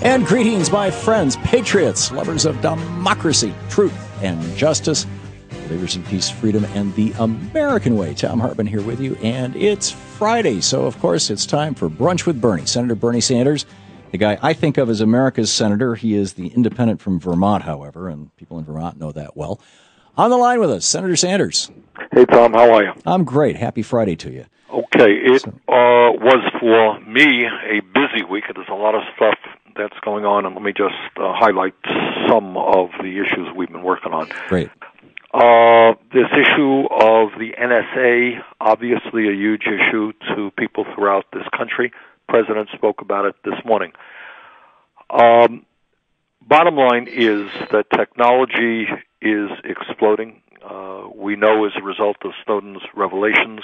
And greetings, my friends, patriots, lovers of democracy, truth, and justice, believers in peace, freedom, and the American way. Thom Hartmann here with you, and it's Friday, so of course it's time for Brunch with Bernie. Senator Bernie Sanders, the guy I think of as America's senator. He is the independent from Vermont, however, and people in Vermont know that well. On the line with us, Senator Sanders. Hey, Tom, how are you? I'm great. Happy Friday to you. Okay, it was for me a busy week. There's a lot of stuff that's going on, and let me just highlight some of the issues we've been working on. Great. This issue of the NSA, obviously a huge issue to people throughout this country. The President spoke about it this morning. Bottom line is that technology is exploding. We know as a result of Snowden's revelations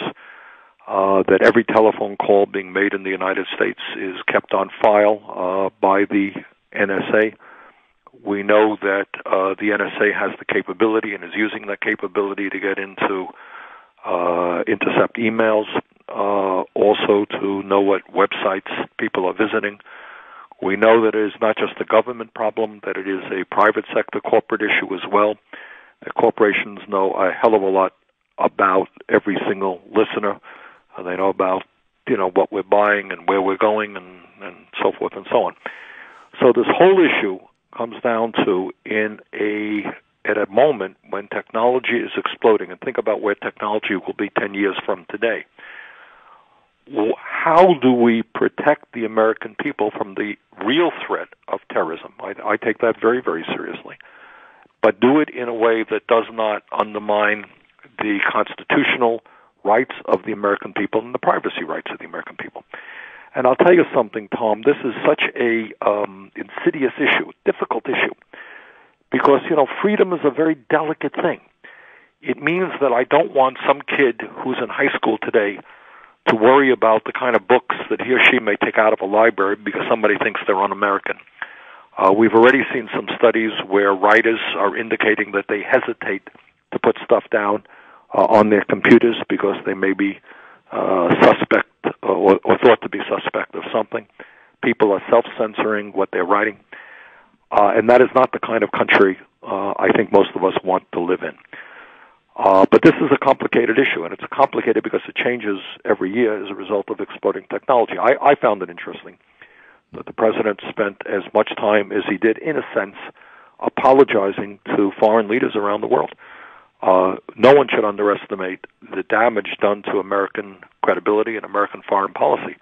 that every telephone call being made in the United States is kept on file by the NSA. We know that the NSA has the capability and is using that capability to get into intercept emails, also to know what websites people are visiting. We know that it is not just a government problem, that it is a private sector corporate issue as well. The corporations know a hell of a lot about every single listener. They know about, what we're buying and where we're going and so forth and so on. So this whole issue comes down to at a moment when technology is exploding, and think about where technology will be 10 years from today. How do we protect the American people from the real threat of terrorism? I take that very, very seriously. But do it in a way that does not undermine the constitutional rights of the American people and the privacy rights of the American people. And I'll tell you something, Tom, this is such a insidious issue, difficult issue, because, freedom is a very delicate thing. It means that I don't want some kid who's in high school today to worry about the kind of books that he or she may take out of a library because somebody thinks they're un-American. We've already seen some studies where writers are indicating that they hesitate to put stuff down on their computers because they may be suspect or thought to be suspect of something. People are self-censoring what they're writing, and that is not the kind of country I think most of us want to live in. But this is a complicated issue, and it's complicated because it changes every year as a result of exploding technology. I found it interesting that the President spent as much time as he did, in a sense, apologizing to foreign leaders around the world. No one should underestimate the damage done to American credibility and American foreign policy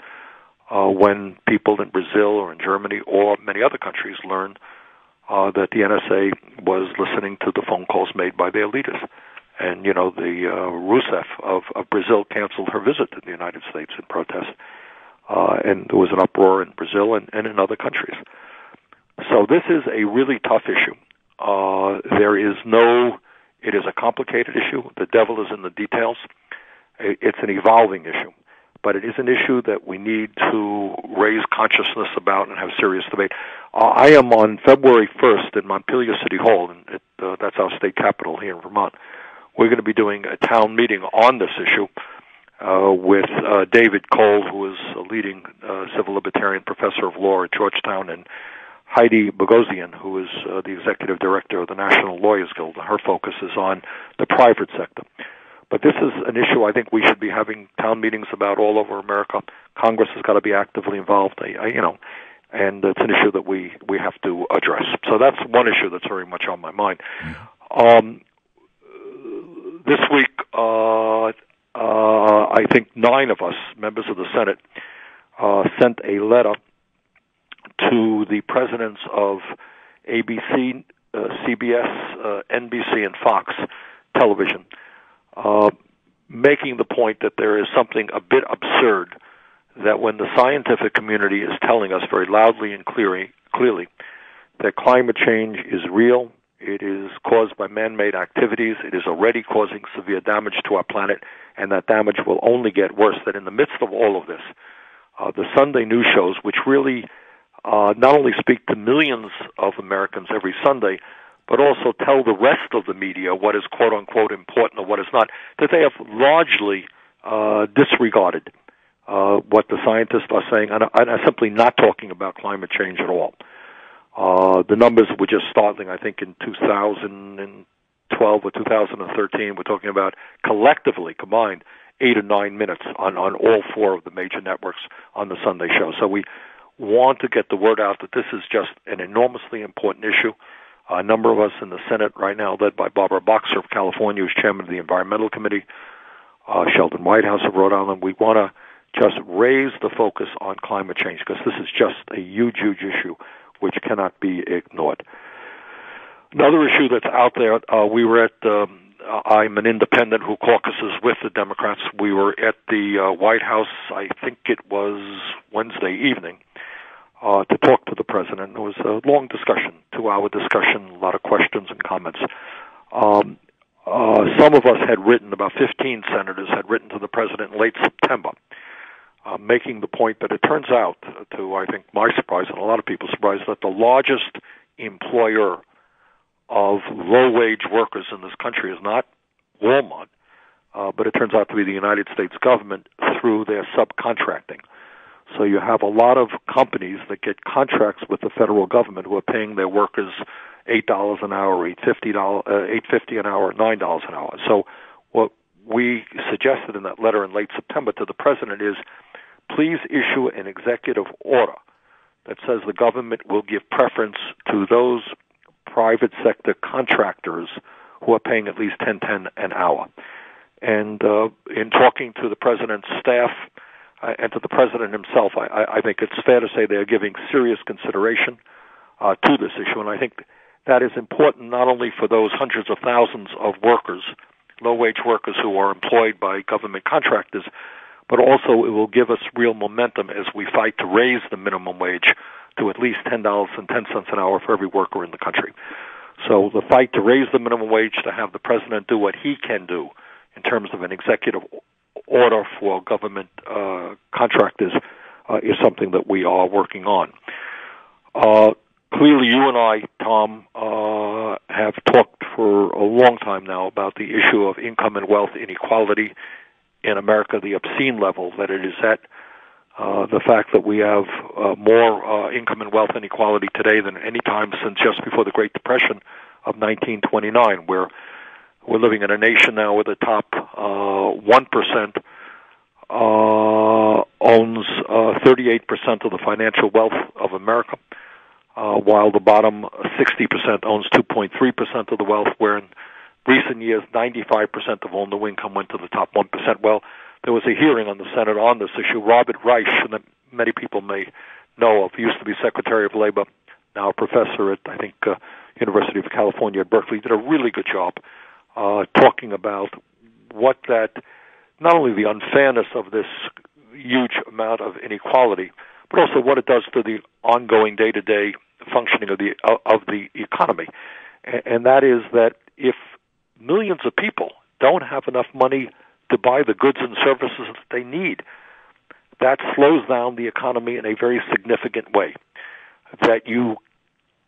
when people in Brazil or in Germany or many other countries learned that the NSA was listening to the phone calls made by their leaders. And, the Rousseff of Brazil canceled her visit to the United States in protest. And there was an uproar in Brazil and in other countries. So this is a really tough issue. It is a complicated issue. The devil is in the details. It's an evolving issue. But it is an issue that we need to raise consciousness about and have serious debate. I am on February 1st in Montpelier City Hall, and that's our state capital here in Vermont. We're going to be doing a town meeting on this issue with David Cole, who is a leading civil libertarian professor of law at Georgetown, and Heidi Bogosian, who is the executive director of the National Lawyers Guild. Her focus is on the private sector. But this is an issue I think we should be having town meetings about all over America. Congress has got to be actively involved, and it's an issue that we have to address. So that's one issue that's very much on my mind. This week, I think 9 of us, members of the Senate, sent a letter to the presidents of ABC, CBS, NBC, and Fox Television, making the point that there is something a bit absurd that when the scientific community is telling us very loudly and clearly that climate change is real, it is caused by man-made activities, it is already causing severe damage to our planet, and that damage will only get worse, that in the midst of all of this, the Sunday news shows, which really not only speak to millions of Americans every Sunday, but also tell the rest of the media what is quote-unquote important or what is not, that they have largely disregarded what the scientists are saying, and are simply not talking about climate change at all. The numbers were just starting, I think, in 2012 or 2013. We're talking about collectively combined 8 or 9 minutes on all 4 of the major networks on the Sunday show. So we want to get the word out that this is just an enormously important issue. A number of us in the Senate right now, led by Barbara Boxer of California, who's chairman of the Environmental Committee, Sheldon Whitehouse of Rhode Island, we want to just raise the focus on climate change because this is just a huge, huge issue which cannot be ignored. Another issue that's out there, we were at, I'm an independent who caucuses with the Democrats. We were at the White House, I think it was Wednesday evening, to talk to the president. It was a long discussion, 2-hour discussion, a lot of questions and comments. Some of us had written, about 15 senators had written to the president in late September, making the point that it turns out, to I think my surprise and a lot of people's surprise, that the largest employer of low-wage workers in this country is not Walmart, but it turns out to be the United States government through their subcontracting. So you have a lot of companies that get contracts with the federal government who are paying their workers $8 an hour, $8.50 an hour, $9 an hour. So what we suggested in that letter in late September to the president is, please issue an executive order that says the government will give preference to those private sector contractors who are paying at least $10.10 an hour. And in talking to the president's staff and to the president himself, I think it's fair to say they are giving serious consideration to this issue. And I think that is important not only for those hundreds of thousands of workers, low-wage workers who are employed by government contractors, but also it will give us real momentum as we fight to raise the minimum wage to at least $10.10 an hour for every worker in the country. So the fight to raise the minimum wage, to have the president do what he can do in terms of an executive order for government contractors is something that we are working on. Clearly, you and I, Tom, have talked for a long time now about the issue of income and wealth inequality in America, the obscene level that it is at, the fact that we have more income and wealth inequality today than any time since just before the Great Depression of 1929, where we're living in a nation now where the top 1% owns 38% of the financial wealth of America, while the bottom 60% owns 2.3% of the wealth, where in recent years 95% of all new income went to the top 1%. Well, there was a hearing on the Senate on this issue. Robert Reich, that many people may know of, he used to be Secretary of Labor, now a professor at, I think, University of California at Berkeley, did a really good job talking about what that, not only the unfairness of this huge amount of inequality, but also what it does to the ongoing day-to-day functioning of the economy. And that is that if millions of people don't have enough money to buy the goods and services that they need, that slows down the economy in a very significant way. That you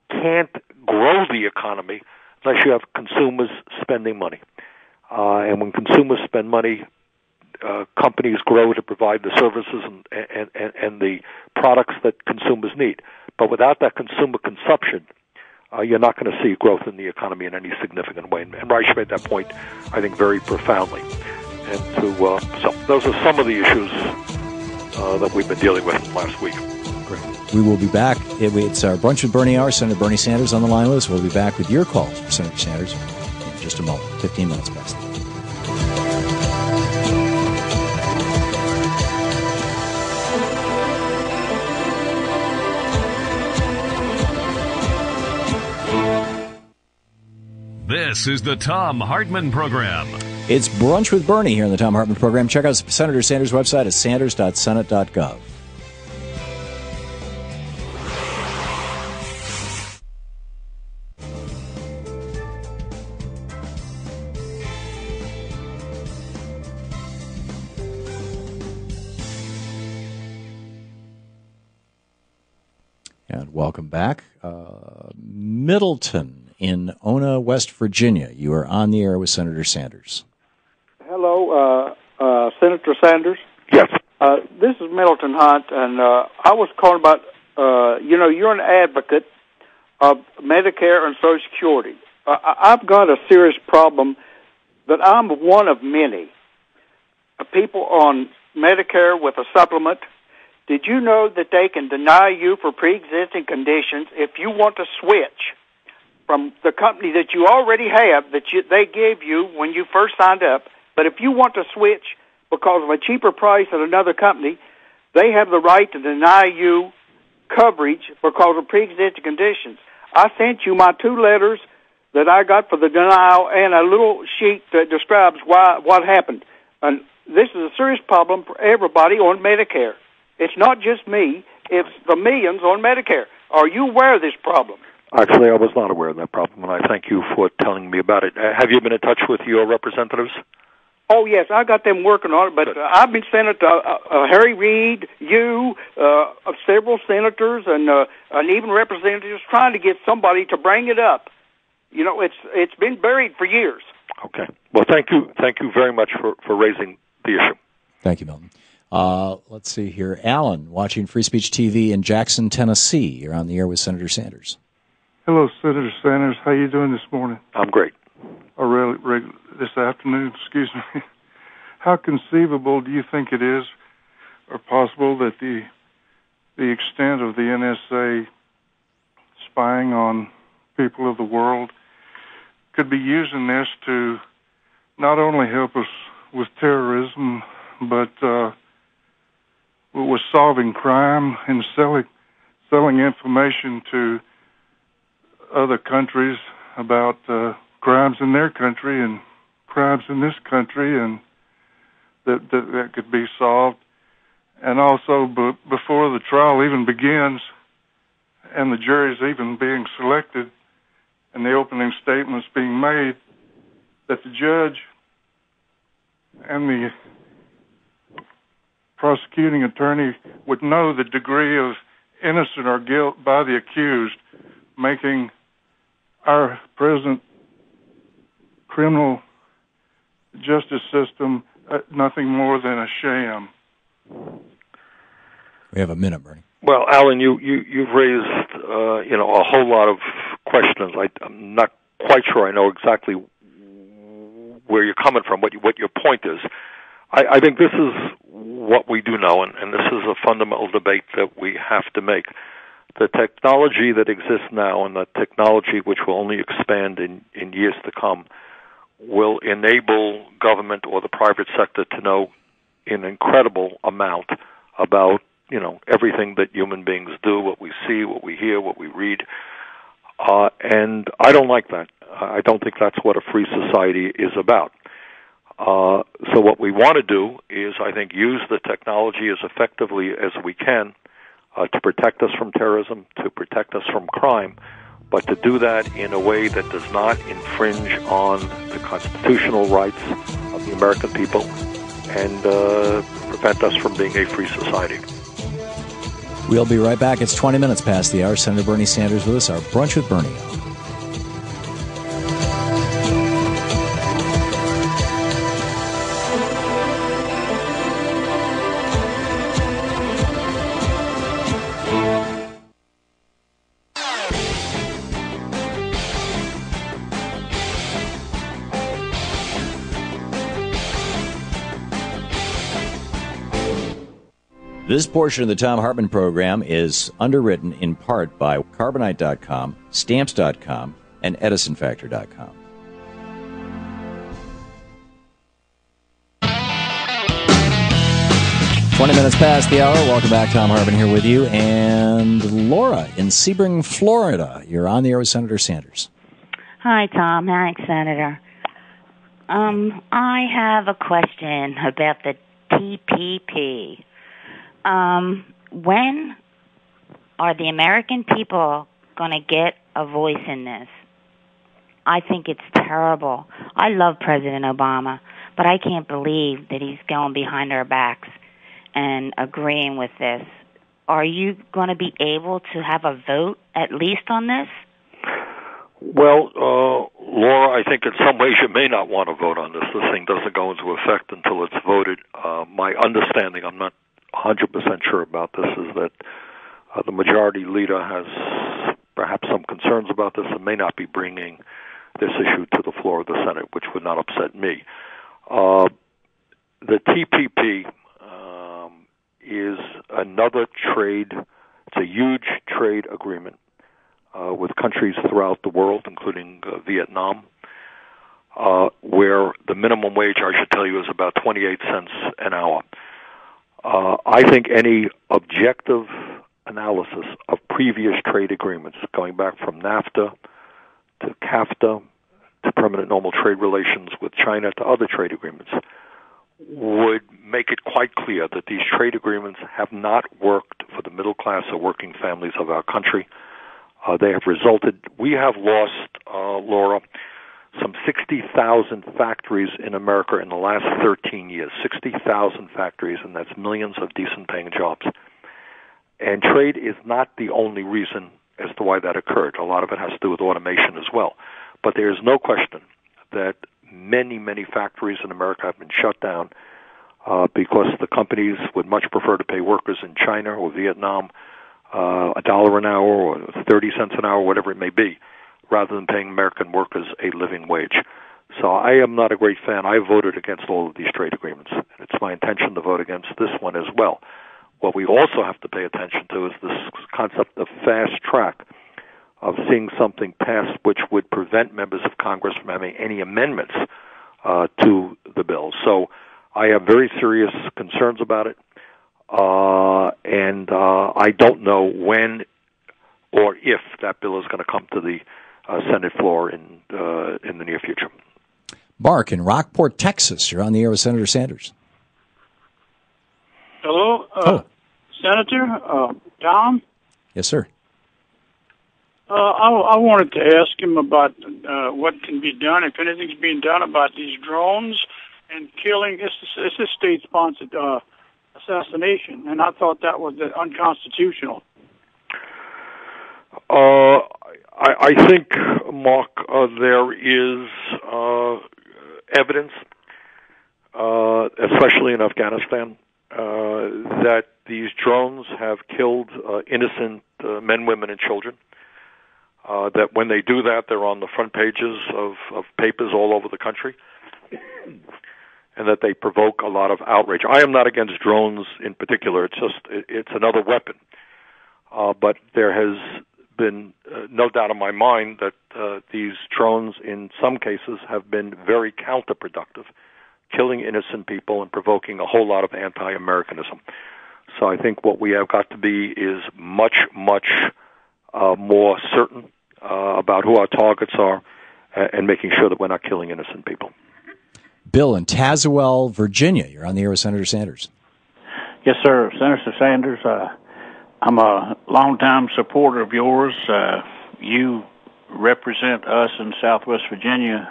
can't grow the economy unless you have consumers spending money. And when consumers spend money, companies grow to provide the services and the products that consumers need. But without that consumer consumption, you're not going to see growth in the economy in any significant way. And Reich made that point, I think, very profoundly. And so those are some of the issues that we've been dealing with last week. Great. We will be back. It's our Brunch with Bernie hour. Senator Bernie Sanders on the line with us. We'll be back with your calls for Senator Sanders in just a moment. 15 minutes past. This is the Thom Hartmann Program. It's Brunch with Bernie here on the Thom Hartmann Program. Check out Senator Sanders' website at sanders.senate.gov. And welcome back. Middleton in Ona, West Virginia. You are on the air with Senator Sanders. Hello, Senator Sanders. Yes. This is Middleton Hunt, and I was calling about, you're an advocate of Medicare and Social Security. I've got a serious problem that I'm one of many people on Medicare with a supplement. Did you know that they can deny you for pre-existing conditions if you want to switch from the company that you already have that they gave you when you first signed up? But if you want to switch because of a cheaper price at another company, they have the right to deny you coverage because of pre-existing conditions. I sent you my 2 letters that I got for the denial and a little sheet that describes what happened. And this is a serious problem for everybody on Medicare. It's not just me. It's the millions on Medicare. Are you aware of this problem? Actually, I was not aware of that problem, and I thank you for telling me about it. Have you been in touch with your representatives? Oh, yes, I got them working on it, but I've been sending it to Harry Reid, several senators, and even representatives trying to get somebody to bring it up. You know, it's been buried for years. Okay. Well, thank you very much for raising the issue. Thank you, Milton. Let's see here. Alan, watching Free Speech TV in Jackson, Tennessee. You're on the air with Senator Sanders. Hello, Senator Sanders. How you doing this morning? I'm great. Or this afternoon, excuse me. How conceivable do you think it is or possible that the extent of the NSA spying on people of the world could be using this to not only help us with terrorism, but with solving crime and selling information to other countries about crimes in their country and crimes in this country, and that could be solved. And also, before the trial even begins and the jury's even being selected and the opening statements being made, that the judge and the prosecuting attorney would know the degree of innocence or guilt by the accused, making our present criminal justice system nothing more than a sham. We have a minute, Bernie. Well, Alan, you've raised a whole lot of questions. I'm not quite sure I know exactly where you're coming from, what your point is. I think this is what we do know, and this is a fundamental debate that we have to make. The technology that exists now and the technology which will only expand in years to come will enable government or the private sector to know an incredible amount about, everything that human beings do, what we see, what we hear, what we read. And I don't like that. I don't think that's what a free society is about. So what we want to do is, I think, use the technology as effectively as we can to protect us from terrorism, to protect us from crime, but to do that in a way that does not infringe on the constitutional rights of the American people and prevent us from being a free society. We'll be right back. It's 20 minutes past the hour. Senator Bernie Sanders with us, our Brunch with Bernie. This portion of the Thom Hartmann Program is underwritten in part by Carbonite.com, Stamps.com, and EdisonFactor.com. Minutes past the hour. Welcome back. Thom Hartmann here with you. And Laura in Sebring, Florida. You're on the air with Senator Sanders. Hi, Tom. Thanks, Senator. I have a question about the TPP. When are the American people going to get a voice in this? I think it's terrible. I love President Obama, but I can't believe that he's going behind our backs and agreeing with this. Are you going to be able to have a vote at least on this? Well, Laura, I think in some ways you may not want to vote on this. This thing doesn't go into effect until it's voted. My understanding, I'm not 100% sure about this, is that the majority leader has perhaps some concerns about this and may not be bringing this issue to the floor of the Senate, which would not upset me. The TPP is another trade. It's a huge trade agreement with countries throughout the world, including Vietnam, where the minimum wage, I should tell you, is about 28 cents an hour. I think any objective analysis of previous trade agreements, going back from NAFTA to CAFTA to permanent normal trade relations with China to other trade agreements, would make it quite clear that these trade agreements have not worked for the middle class or working families of our country. They have resulted, we have lost, Laura, some 60,000 factories in America in the last 13 years. 60,000 factories, and that's millions of decent-paying jobs. And trade is not the only reason as to why that occurred. A lot of it has to do with automation as well. But there is no question that many, many factories in America have been shut down because the companies would much prefer to pay workers in China or Vietnam $1 an hour or 30 cents an hour, whatever it may be, rather than paying American workers a living wage. So I am not a great fan. I voted against all of these trade agreements, and it's my intention to vote against this one as well. What we also have to pay attention to is this concept of fast track, of seeing something passed which would prevent members of Congress from having any amendments to the bill. So I have very serious concerns about it, and I don't know when or if that bill is going to come to the Senate floor in the near future. Mark in Rockport, Texas. You're on the air with Senator Sanders. Hello, Senator Tom? Yes, sir. I wanted to ask him about what can be done, if anything's being done about these drones and killing. It's a state-sponsored assassination, and I thought that was unconstitutional. I think, Mark, there is evidence, especially in Afghanistan, that these drones have killed innocent men, women, and children. That when they do that, they're on the front pages of papers all over the country, and that they provoke a lot of outrage. I am not against drones in particular. It's another weapon. But there has been no doubt in my mind that these drones, in some cases, have been very counterproductive, killing innocent people and provoking a whole lot of anti-Americanism. So I think what we have got to be is much, much more certain about who our targets are and making sure that we're not killing innocent people. Bill in Tazewell, Virginia. You're on the air with Senator Sanders. Yes, sir. Senator Sanders, I'm a longtime supporter of yours. You represent us in Southwest Virginia.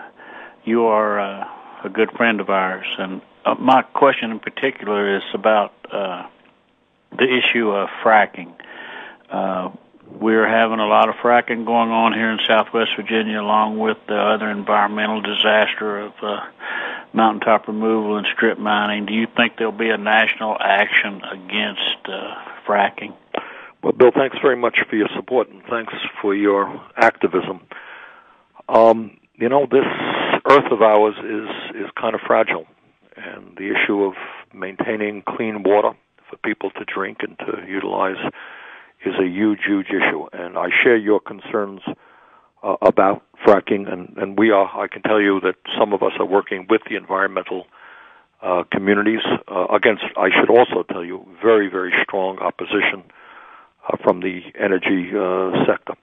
You are a good friend of ours. And my question in particular is about the issue of fracking. We're having a lot of fracking going on here in Southwest Virginia, along with the other environmental disaster of mountaintop removal and strip mining. Do you think there'll be a national action against fracking? Well, Bill, thanks very much for your support, and thanks for your activism. This earth of ours is kind of fragile, and the issue of maintaining clean water for people to drink and to utilize is a huge, huge issue. And I share your concerns about fracking, and we are, I can tell you that some of us are working with the environmental communities against, I should also tell you, very, very strong opposition from the energy sector.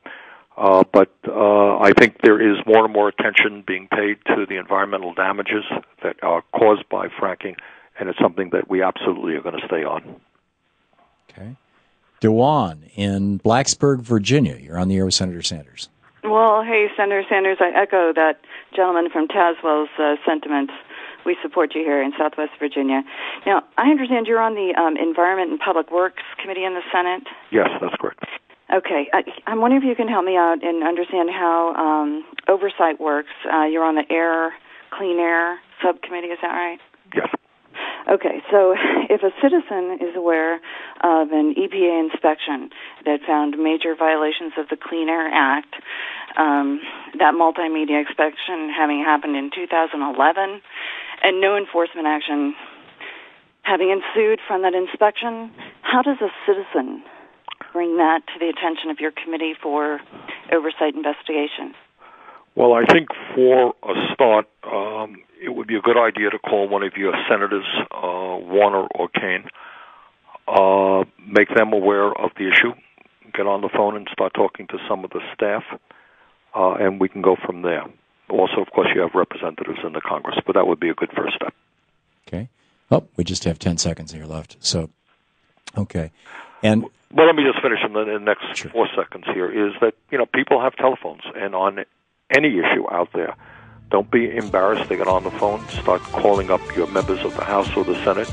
But I think there is more and more attention being paid to the environmental damages that are caused by fracking, and it's something that we absolutely are going to stay on. Okay. Dewan in Blacksburg, Virginia. You're on the air with Senator Sanders. Well, hey, Senator Sanders, I echo that gentleman from Tazewell's sentiments. We support you here in Southwest Virginia. Now, I understand you're on the Environment and Public Works Committee in the Senate? Yes, that's correct. Okay. I'm wondering if you can help me out and understand how oversight works. You're on the Clean Air Subcommittee, is that right? Yes. Okay, so if a citizen is aware of an EPA inspection that found major violations of the Clean Air Act, that multimedia inspection having happened in 2011, and no enforcement action having ensued from that inspection, how does a citizen bring that to the attention of your committee for oversight investigation? Well, I think for a start, it would be a good idea to call one of your senators, Warner or Kane, make them aware of the issue, get on the phone and start talking to some of the staff, and we can go from there. Also, of course, you have representatives in the Congress, but that would be a good first step. Okay. Oh, we just have 10 seconds here left. So, okay. And well, let me just finish in the next Sure. 4 seconds here, is that, people have telephones, and on any issue out there, don't be embarrassed to get on the phone, start calling up your members of the House or the Senate,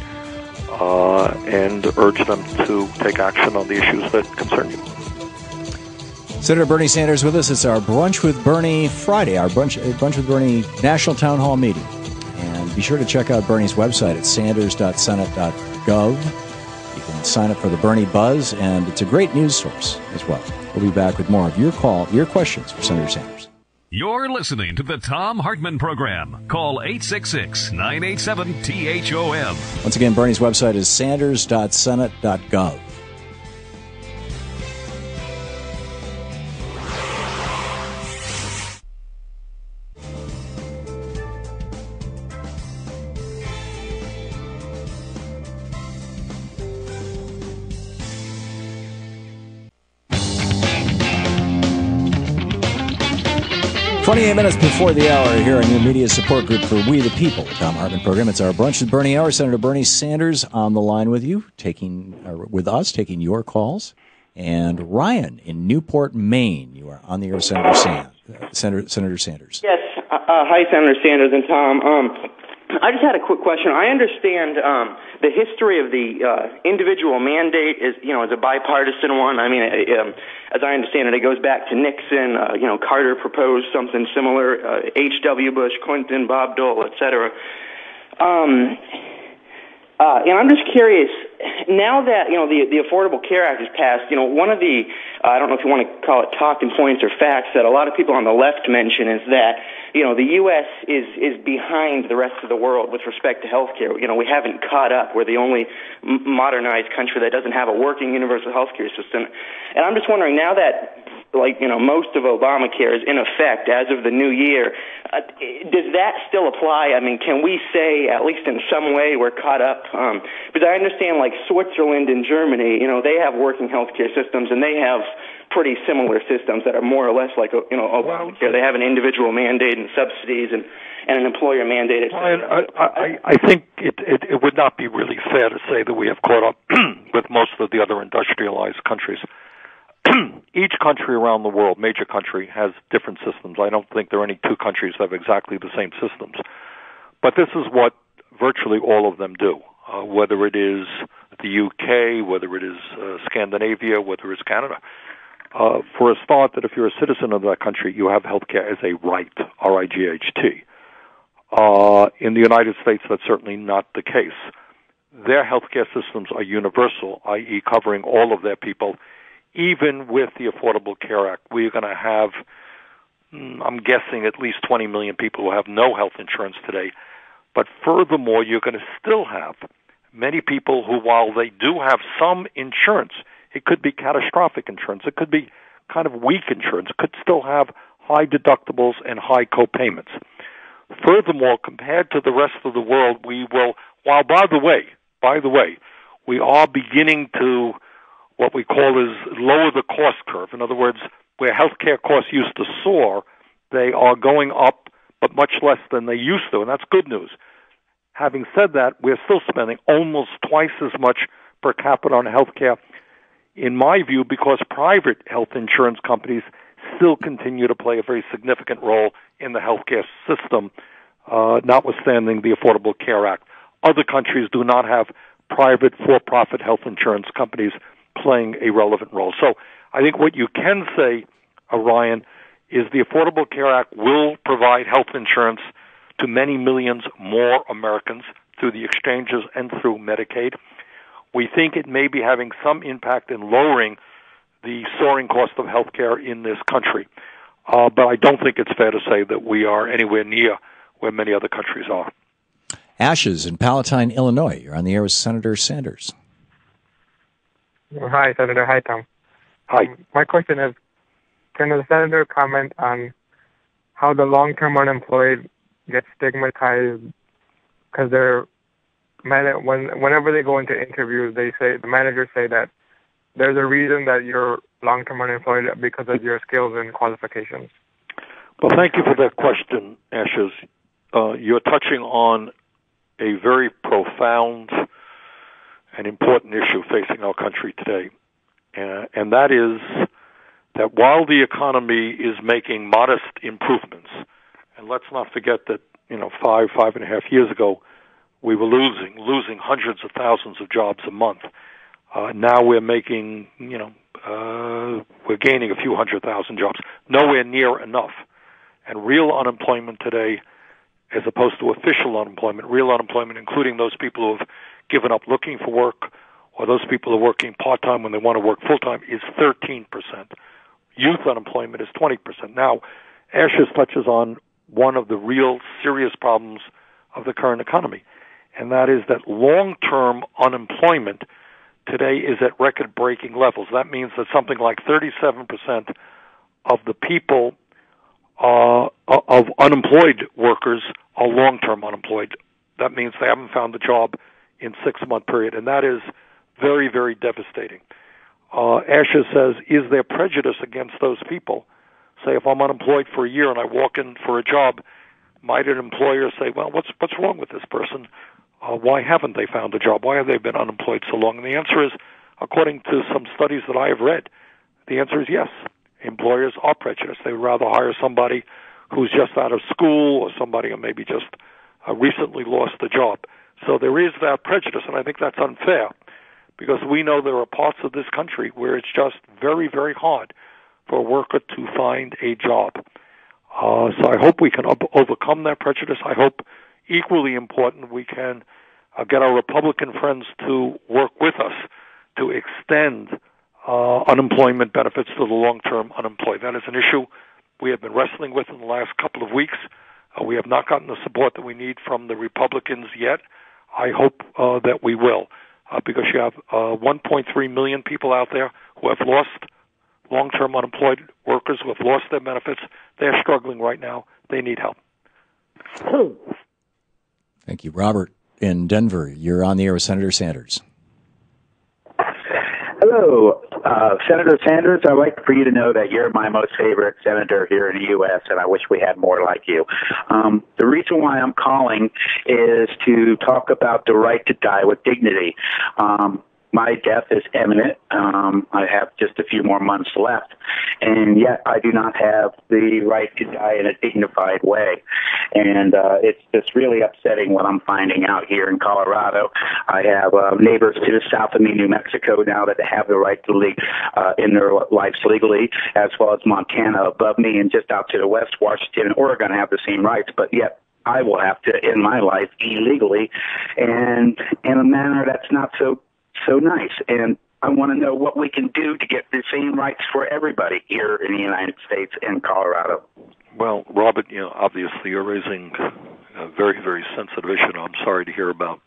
and urge them to take action on the issues that concern you. Senator Bernie Sanders with us. It's our Brunch with Bernie Friday, our Brunch with Bernie National Town Hall meeting. And be sure to check out Bernie's website at sanders.senate.gov. You can sign up for the Bernie Buzz, and it's a great news source as well. We'll be back with more of your questions for Senator Sanders. You're listening to the Thom Hartmann Program. Call 866-987-THOM. Once again, Bernie's website is sanders.senate.gov. 28 minutes before the hour here on your media support group for We the People, the Thom Hartmann Program. It's our Brunch with Bernie hour. Senator Bernie Sanders on the line with you, taking your calls. And Ryan in Newport, Maine, you are on the air with Senator Sanders. Yes. Hi, Senator Sanders and Tom. I just had a quick question. I understand the history of the individual mandate is a bipartisan one. I mean, as I understand it, it goes back to Nixon. Carter proposed something similar. H.W. Bush, Clinton, Bob Dole, et cetera. And I'm just curious, now that, the Affordable Care Act is passed, one of the, I don't know if you want to call it talking points or facts that a lot of people on the left mention is that, the U.S. is behind the rest of the world with respect to health care. We haven't caught up. We're the only modernized country that doesn't have a working universal health care system. And I'm just wondering, now that, most of Obamacare is in effect as of the new year, does that still apply? I mean, can we say, at least in some way, we're caught up? Because I understand, Switzerland and Germany, they have working health care systems, and they have pretty similar systems that are more or less like, Obamacare. They have an individual mandate and subsidies and an employer mandate. I think it would not be really fair to say that we have caught up with most of the other industrialized countries. Each country around the world, major country, has different systems. I don't think there are any two countries that have exactly the same systems. But this is what virtually all of them do, whether it is the UK, whether it is Scandinavia, whether it's Canada. For a start, that if you're a citizen of that country, you have health care as a right, R-I-G-H-T. In the United States, that's certainly not the case. Their health care systems are universal, i.e. covering all of their people. Even with the Affordable Care Act, we're going to have, I'm guessing, at least 20 million people who have no health insurance today. But furthermore, you're going to still have many people who, while they do have some insurance, it could be catastrophic insurance, it could be kind of weak insurance, could still have high deductibles and high co-payments. Furthermore, compared to the rest of the world, we will, while by the way, we are beginning to, what we call is lower the cost curve. In other words, where healthcare costs used to soar, they are going up, but much less than they used to, and that's good news. Having said that, we're still spending almost twice as much per capita on healthcare, in my view, because private health insurance companies still continue to play a very significant role in the healthcare system, notwithstanding the Affordable Care Act. Other countries do not have private for-profit health insurance companies playing a relevant role. So I think what you can say, Ryan, is the Affordable Care Act will provide health insurance to many millions more Americans, through the exchanges and through Medicaid. We think it may be having some impact in lowering the soaring cost of health care in this country. But I don't think it's fair to say that we are anywhere near where many other countries are. Ashes in Palatine, Illinois. You're on the air with Senator Sanders. Hi, Senator. Hi, Tom. Hi. My question is, can the senator comment on how the long-term unemployed get stigmatized because whenever they go into interviews, the managers say that there's a reason that you're long-term unemployed because of your skills and qualifications. Well, thank you for that question, Ashes. You're touching on a very profound and important issue facing our country today, and that is that while the economy is making modest improvements, and let's not forget that 5.5 years ago, we were losing hundreds of thousands of jobs a month. Now we're making, we're gaining a few 100,000 jobs, nowhere near enough. And real unemployment today, as opposed to official unemployment, real unemployment, including those people who have given up looking for work or those people who are working part-time when they want to work full-time, is 13%. Youth unemployment is 20%. Now, Ashes touches on one of the real serious problems of the current economy, and that is that long-term unemployment today is at record-breaking levels. That means that something like 37% of the people of unemployed workers are long-term unemployed. That means they haven't found a job in 6-month period, and that is very, very devastating. Ashes says, is there prejudice against those people? Say, if I'm unemployed for a year and I walk in for a job, might an employer say, well, what's wrong with this person? Why haven't they found a job? Why have they been unemployed so long? And the answer is, according to some studies that I have read, the answer is yes. Employers are prejudiced. They would rather hire somebody who's just out of school or somebody who maybe just recently lost a job. So there is that prejudice, and I think that's unfair because we know there are parts of this country where it's just very, very hard for a worker to find a job. So I hope we can overcome that prejudice. I hope, equally important, we can get our Republican friends to work with us to extend unemployment benefits to the long-term unemployed. That is an issue we have been wrestling with in the last couple of weeks. We have not gotten the support that we need from the Republicans yet. I hope that we will, because you have 1.3 million people out there who have lost long-term unemployed workers who have lost their benefits. They're struggling right now. They need help. Thank you. Robert in Denver, you're on the air with Senator Sanders. Hello, Senator Sanders. I'd like for you to know that you're my most favorite senator here in the U.S., and I wish we had more like you. The reason why I'm calling is to talk about the right to die with dignity. My death is imminent. I have just a few more months left, and yet I do not have the right to die in a dignified way. And it's just really upsetting what I'm finding out here in Colorado. I have neighbors to the south of me, New Mexico, now that have the right to live in their lives legally, as well as Montana above me, and just out to the west, Washington and Oregon have the same rights, but yet I will have to end my life illegally and in a manner that's not so nice. And I want to know what we can do to get the same rights for everybody here in the United States and Colorado. Well, Robert, obviously you're raising a very, very sensitive issue. I'm sorry to hear about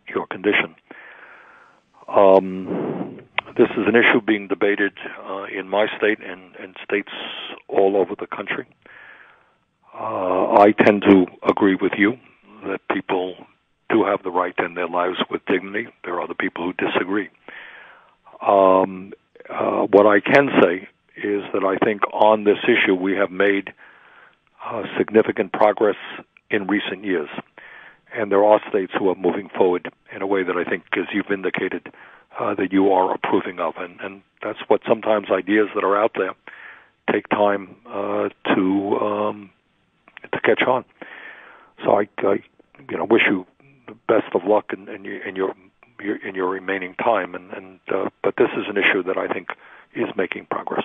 your condition. This is an issue being debated in my state and states all over the country. I tend to agree with you that people do have the right to end their lives with dignity. There are other people who disagree. What I can say is that I think on this issue we have made significant progress in recent years. And there are states who are moving forward in a way that I think, as you've indicated, that you are approving of. And that's what sometimes ideas that are out there take time to catch on. So I wish you the best of luck in your remaining time. But this is an issue that I think is making progress.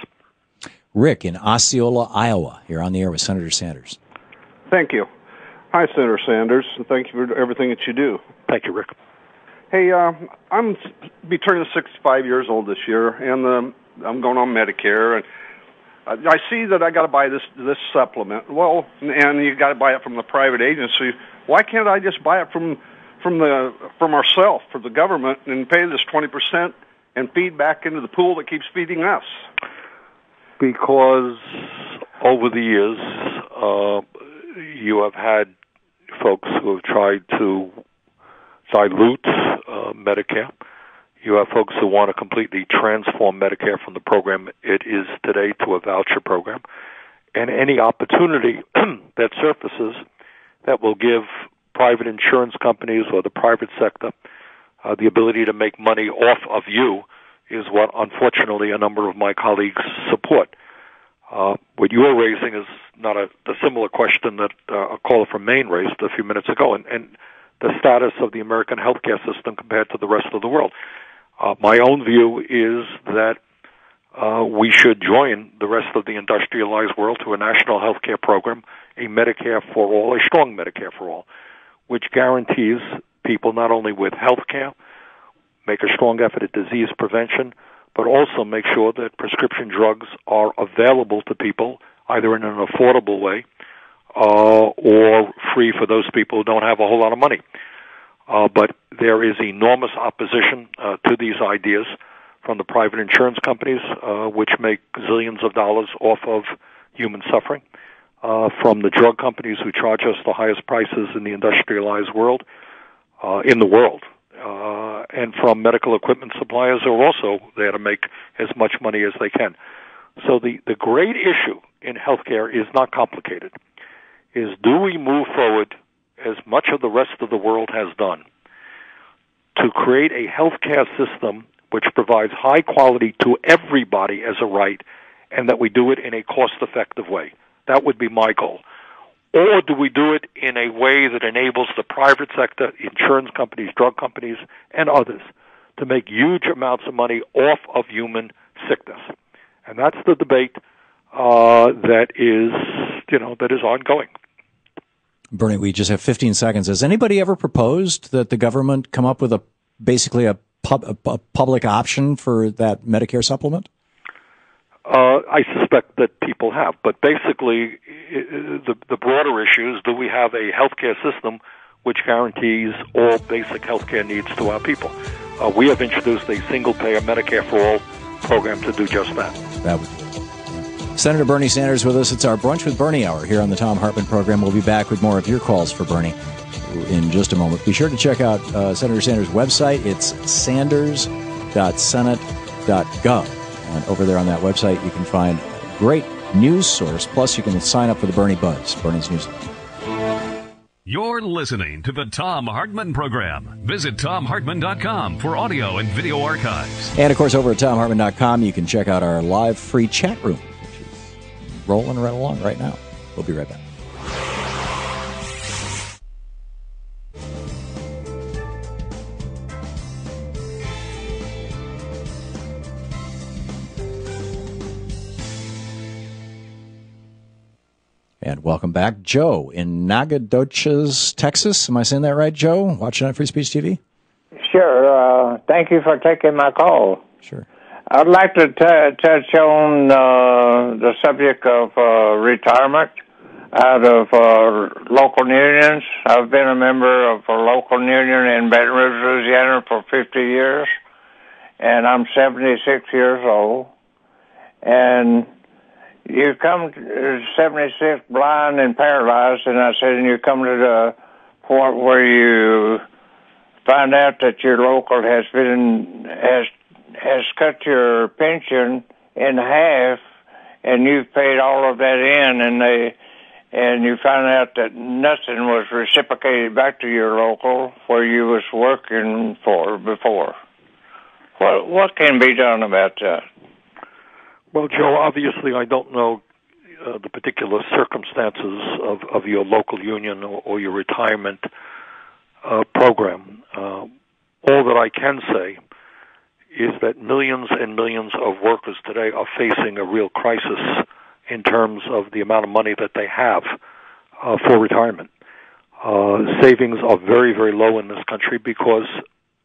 Rick in Osceola, Iowa. You're on the air with Senator Sanders. Thank you. Hi, Senator Sanders, and thank you for everything that you do. Thank you, Rick. Hey, I'm be turning 65 years old this year, and I'm going on Medicare, and I see that I got to buy this supplement. Well, and you got to buy it from the private agency. Why can't I just buy it from ourselves, from the government, and pay this 20% and feed back into the pool that keeps feeding us? Because over the years, you have had folks who have tried to dilute Medicare. You have folks who want to completely transform Medicare from the program it is today to a voucher program. And any opportunity that surfaces that will give private insurance companies or the private sector the ability to make money off of you is what, unfortunately, a number of my colleagues support. What you are raising is not a similar question that a caller from Maine raised a few minutes ago, and the status of the American healthcare system compared to the rest of the world. My own view is that we should join the rest of the industrialized world to a national healthcare program, a Medicare for all, a strong Medicare for all, which guarantees people not only with healthcare, make a strong effort at disease prevention, but also make sure that prescription drugs are available to people either in an affordable way or free for those people who don't have a whole lot of money. But there is enormous opposition to these ideas from the private insurance companies, which make zillions of dollars off of human suffering, from the drug companies who charge us the highest prices in the industrialized world, in the world, and from medical equipment suppliers who are also there to make as much money as they can. So the great issue in healthcare is not complicated. Is do we move forward, as much of the rest of the world has done, to create a healthcare system which provides high quality to everybody as a right, and that we do it in a cost-effective way? That would be my goal. Or do we do it in a way that enables the private sector, insurance companies, drug companies, and others to make huge amounts of money off of human sickness? And that's the debate that is ongoing. Bernie, we just have 15 seconds. Has anybody ever proposed that the government come up with basically a public option for that Medicare supplement? I suspect that people have, but basically the broader issue is, do we have a healthcare system which guarantees all basic healthcare needs to our people? We have introduced a single-payer Medicare for all program to do just that. That would be it. Senator Bernie Sanders with us. It's our Brunch with Bernie hour here on the Thom Hartmann Program. We'll be back with more of your calls for Bernie in just a moment. Be sure to check out Senator Sanders' website. It's sanders.senate.gov. And over there on that website, you can find a great news source. Plus, you can sign up for the Bernie Buzz, Bernie's news. You're listening to the Thom Hartmann Program. Visit ThomHartmann.com for audio and video archives. And, of course, over at ThomHartmann.com, you can check out our live free chat room, which is rolling right along right now. We'll be right back. And welcome back. Joe in Nacogdoches, Texas. Am I saying that right, Joe? Watching on Free Speech TV? Sure. Thank you for taking my call. Sure. I'd like to touch on the subject of retirement out of local unions. I've been a member of a local union in Baton Rouge, Louisiana for 50 years, and I'm 76 years old. And you come to 76 blind and paralyzed, and I said, and you come to the point where you find out that your local has cut your pension in half, and you've paid all of that in, and you find out that nothing was reciprocated back to your local where you was working for before. What can be done about that? Well, Joe, obviously I don't know the particular circumstances of your local union or your retirement program. All that I can say is that millions and millions of workers today are facing a real crisis in terms of the amount of money that they have for retirement. Savings are very, very low in this country because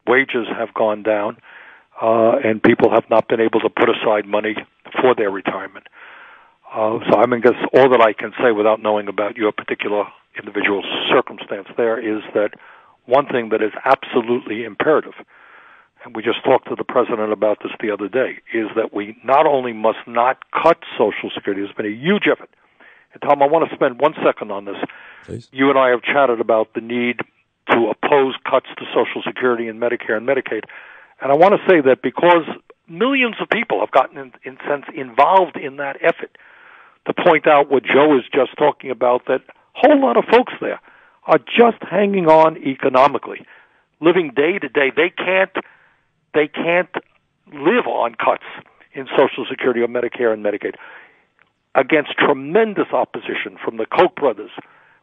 wages have gone down, and people have not been able to put aside money for their retirement. So I guess all that I can say without knowing about your particular individual circumstance there is that one thing that is absolutely imperative, and we just talked to the president about this the other day, is that we not only must not cut Social Security. There's been a huge effort. And Tom, I want to spend 1 second on this. Please. You and I have chatted about the need to oppose cuts to Social Security and Medicare and Medicaid. And I want to say that because millions of people have gotten, in sense, involved in that effort, to point out what Joe is just talking about, that a whole lot of folks there are just hanging on economically, living day to day. They can't live on cuts in Social Security or Medicare and Medicaid, against tremendous opposition from the Koch brothers,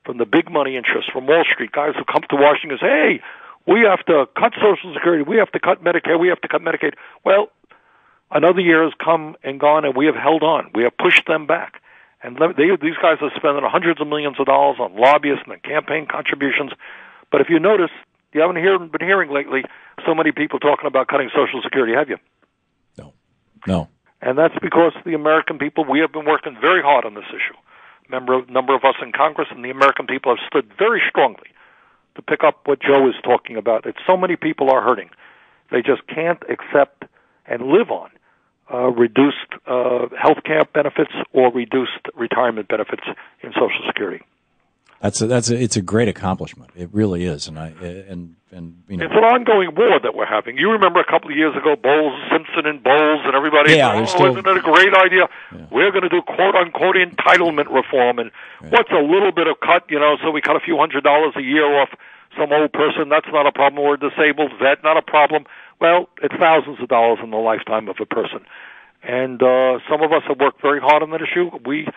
from the big money interests, from Wall Street, guys who come to Washington and say, hey, we have to cut Social Security, we have to cut Medicare, we have to cut Medicaid. Well, another year has come and gone, and we have held on. We have pushed them back. And these guys are spending hundreds of millions of dollars on lobbyists and campaign contributions. But if you notice, you haven't been hearing lately so many people talking about cutting Social Security, have you? No. And that's because the American people, we have been working very hard on this issue. Number of us in Congress and the American people have stood very strongly to pick up what Joe is talking about. It's so many people are hurting. They just can't accept and live on reduced health care benefits or reduced retirement benefits in Social Security. It's a great accomplishment. It really is, and you know, it's an ongoing war that we're having. You remember a couple of years ago, Simpson and Bowles and everybody. Isn't it a great idea? Yeah. We're going to do quote unquote entitlement reform, and what's a little bit of cut? So we cut a few $100s a year off some old person. That's not a problem. Or a disabled vet, not a problem. Well, it's thousands of dollars in the lifetime of a person, and some of us have worked very hard on that issue. We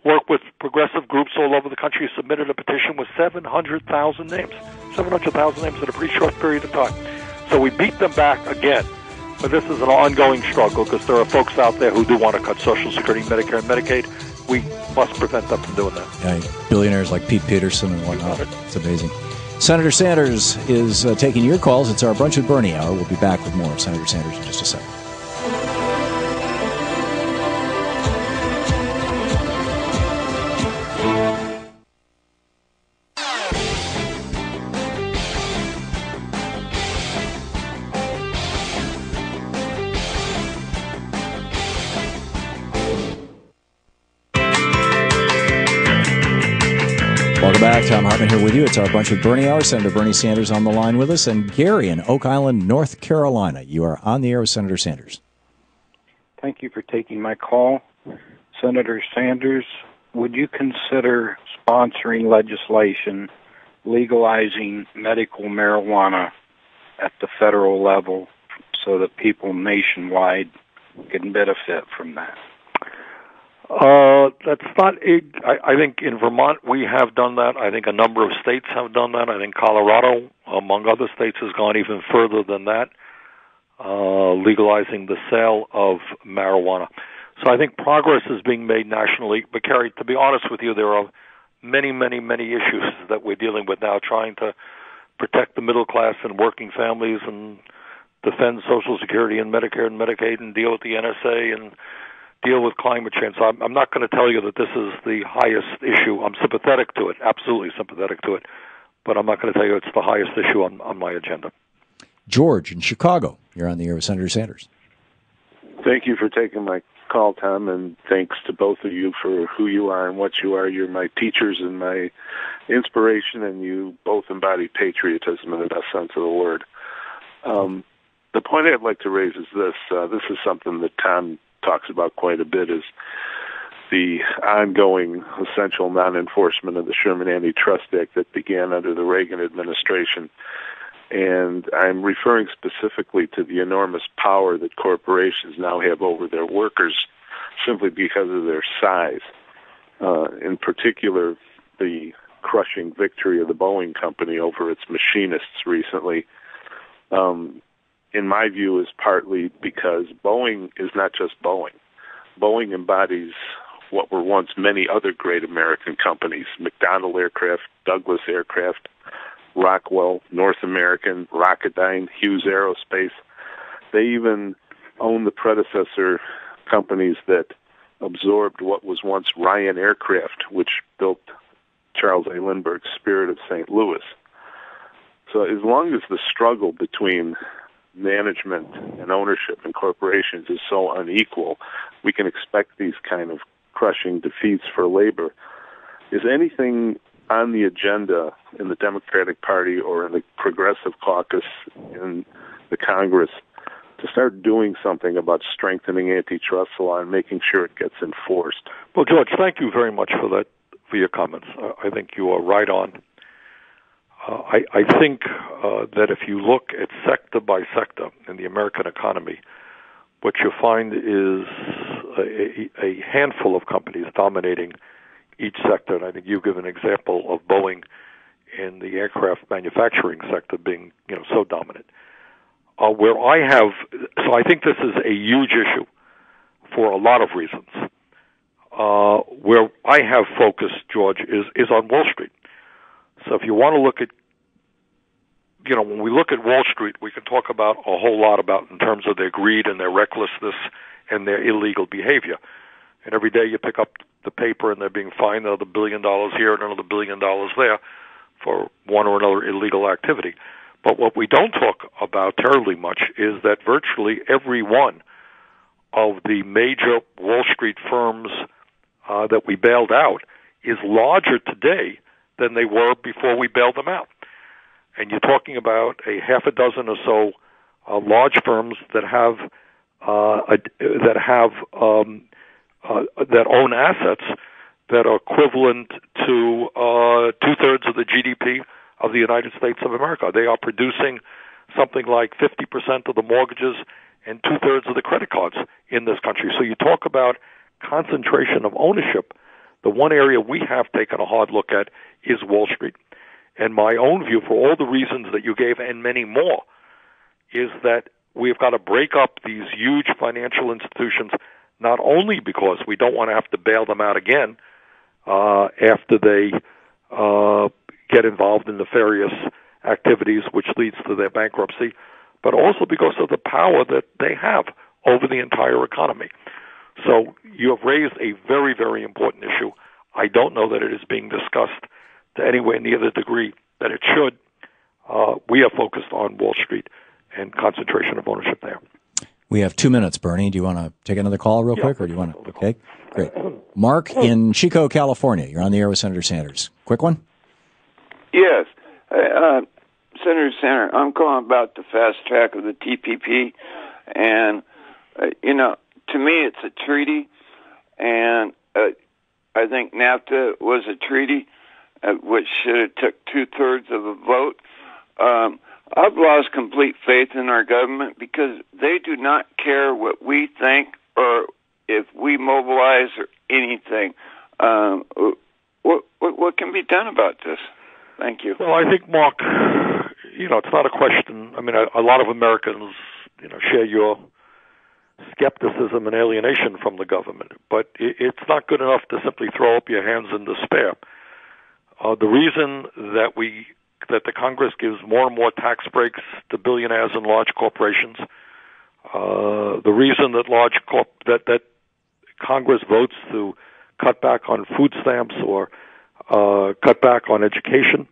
work with progressive groups all over the country, submitted a petition with 700,000 names. 700,000 names in a pretty short period of time. So we beat them back again. But this is an ongoing struggle because there are folks out there who do want to cut Social Security, Medicare, and Medicaid. We must prevent them from doing that. Yeah, billionaires like Pete Peterson and whatnot. It's amazing. Senator Sanders is taking your calls. It's our Brunch with Bernie hour. We'll be back with more of Senator Sanders in just a second. Welcome back. Thom Hartmann here with you. It's our Brunch with Bernie hour. Senator Bernie Sanders on the line with us. And Gary in Oak Island, North Carolina. You are on the air with Senator Sanders. Thank you for taking my call. Senator Sanders, would you consider sponsoring legislation legalizing medical marijuana at the federal level so that people nationwide can benefit from that? That's not. I think in Vermont we have done that. I think a number of states have done that. I think Colorado, among other states, has gone even further than that, legalizing the sale of marijuana. So I think progress is being made nationally. But Carrie, to be honest with you, there are many, many, many issues that we're dealing with now, trying to protect the middle class and working families and defend Social Security and Medicare and Medicaid and deal with the NSA and deal with climate change. So I'm not going to tell you that this is the highest issue. I'm sympathetic to it, absolutely sympathetic to it, but I'm not going to tell you it's the highest issue on my agenda. George in Chicago, you're on the air with Senator Sanders. Thank you for taking my call, Tom, and thanks to both of you for who you are and what you are. You're my teachers and my inspiration, and you both embody patriotism in the best sense of the word. The point I'd like to raise is this. This is something that Tom talks about quite a bit, is the ongoing essential non-enforcement of the Sherman Antitrust Act that began under the Reagan administration. And I'm referring specifically to the enormous power that corporations now have over their workers simply because of their size. In particular, the crushing victory of the Boeing company over its machinists recently, in my view, is partly because Boeing is not just Boeing. Boeing embodies what were once many other great American companies: McDonnell Aircraft, Douglas Aircraft, Rockwell, North American, Rocketdyne, Hughes Aerospace. They even own the predecessor companies that absorbed what was once Ryan Aircraft, which built Charles A. Lindbergh's Spirit of St. Louis. So as long as the struggle between management and ownership in corporations is so unequal, we can expect these kind of crushing defeats for labor. Is anything on the agenda in the Democratic Party or in the Progressive Caucus in the Congress to start doing something about strengthening antitrust law and making sure it gets enforced? Well, George, thank you very much for your comments. I think you are right on. I think that if you look at sector by sector in the American economy, what you find is a handful of companies dominating each sector. And I think you give an example of Boeing in the aircraft manufacturing sector being, so dominant. So I think this is a huge issue for a lot of reasons. Where I have focused, George, is on Wall Street. So if you want to look at, when we look at Wall Street, we can talk about a whole lot about in terms of their greed and their recklessness and their illegal behavior. And every day you pick up the paper and they're being fined another $1 billion here and another $1 billion there for one or another illegal activity. But what we don't talk about terribly much is that virtually every one of the major Wall Street firms that we bailed out is larger today than they were before we bailed them out. And you're talking about a half a dozen or so large firms that own assets that are equivalent to 2/3 of the GDP of the United States of America. They are producing something like 50% of the mortgages and 2/3 of the credit cards in this country. So you talk about concentration of ownership. The one area we have taken a hard look at is Wall Street. And my own view, for all the reasons that you gave and many more, is that we've got to break up these huge financial institutions, not only because we don't want to have to bail them out again after they get involved in nefarious activities, which leads to their bankruptcy, but also because of the power that they have over the entire economy. So you have raised a very, very important issue. I don't know that it is being discussed to anywhere near the degree that it should. We are focused on Wall Street and concentration of ownership there. We have 2 minutes, Bernie. Do you want to take another call real quick, or do you want to? Okay, great. Mark in Chico, California. You're on the air with Senator Sanders. Quick one. Yes. Senator Sanders, I'm calling about the fast track of the TPP. And, to me, it's a treaty. And I think NAFTA was a treaty, which should have took 2/3 of a vote. I've lost complete faith in our government because they do not care what we think or if we mobilize or anything. What can be done about this? Thank you. Well, I think, Mark, it's not a question. I mean, a lot of Americans, share your skepticism and alienation from the government, but it's not good enough to simply throw up your hands in despair. The reason that the Congress gives more and more tax breaks to billionaires and large corporations, the reason that that Congress votes to cut back on food stamps or cut back on education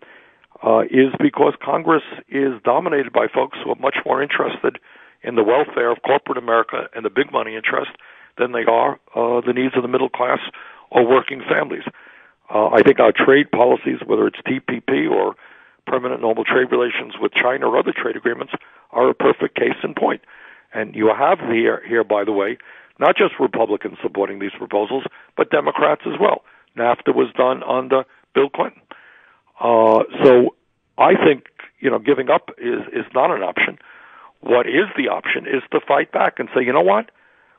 is because Congress is dominated by folks who are much more interested in the welfare of corporate America and the big money interest than they are the needs of the middle class or working families. I think our trade policies, whether it's TPP or permanent normal trade relations with China or other trade agreements, are a perfect case in point. And you have here, by the way, not just Republicans supporting these proposals, but Democrats as well. NAFTA was done under Bill Clinton. So I think, giving up is not an option. What is the option is to fight back and say, you know what?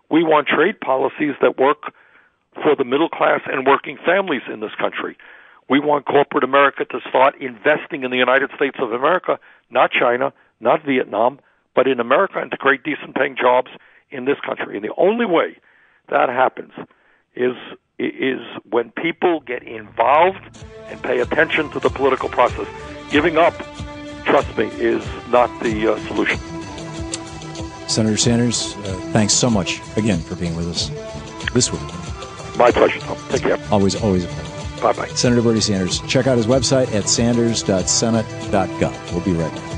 We want trade policies that work for the middle class and working families in this country. We want corporate America to start investing in the United States of America, not China, not Vietnam, but in America, and to create decent paying jobs in this country. And the only way that happens is is when people get involved and pay attention to the political process. Giving up, trust me, is not the solution. Senator Sanders, thanks so much again for being with us this week. My pleasure, Tom. Take care. Always a pleasure. Bye-bye. Senator Bernie Sanders. Check out his website at sanders.senate.gov. We'll be right back.